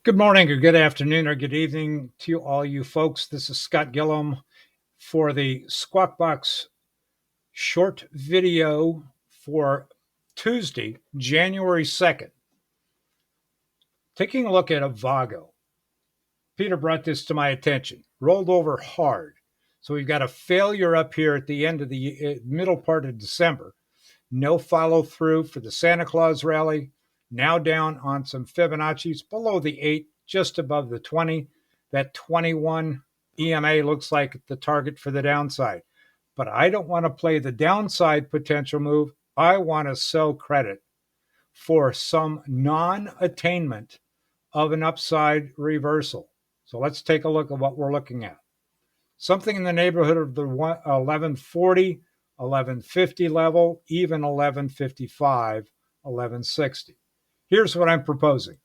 Good morning or good afternoon or good evening to all you folks. This is Scott Gillum for the SquawkBox short video for Tuesday, January 2nd. Taking a look at AVGO. Peter brought this to my attention. Rolled over hard. So we've got a failure up here at the end of the middle part of December. No follow through for the Santa Claus rally. Now down on some Fibonacci's below the 8, just above the 20. That 21 EMA looks like the target for the downside. But I don't want to play the downside potential move. I want to sell credit for some non-attainment of an upside reversal. So let's take a look at what we're looking at. Something in the neighborhood of the 1140, 1150 level, even 1155, 1160. Here's what I'm proposing.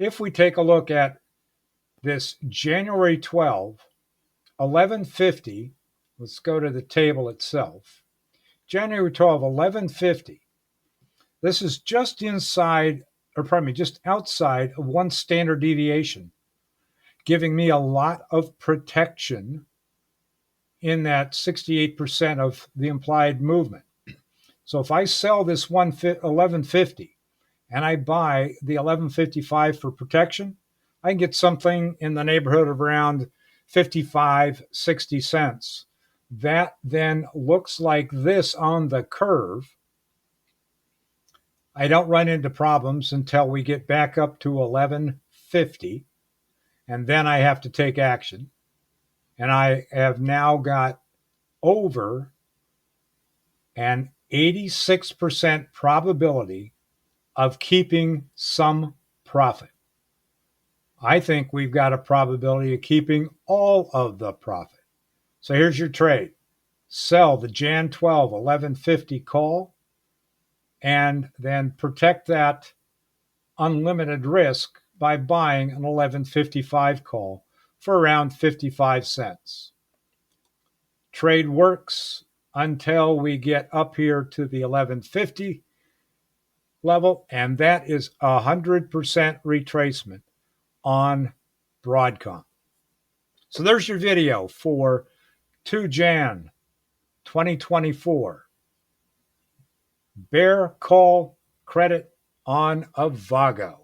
If we take a look at this January 12, 1150, let's go to the table itself. January 12, 1150. This is just inside, or pardon me, just outside of one standard deviation, giving me a lot of protection in that 68% of the implied movement. So if I sell this 1150 and I buy the 1155 for protection, I can get something in the neighborhood of around 55, 60 cents. That then looks like this on the curve. I don't run into problems until we get back up to 1150, and then I have to take action. And I have now got over an 86% probability of keeping some profit. I think we've got a probability of keeping all of the profit. So here's your trade. Sell the Jan 12 1150 call and then protect that unlimited risk by buying an 1155 call for around 55 cents. Trade works until we get up here to the 1150 level, and that is 100% retracement on Broadcom. So there's your video for 2 Jan 2024. Bear call credit on AVGO.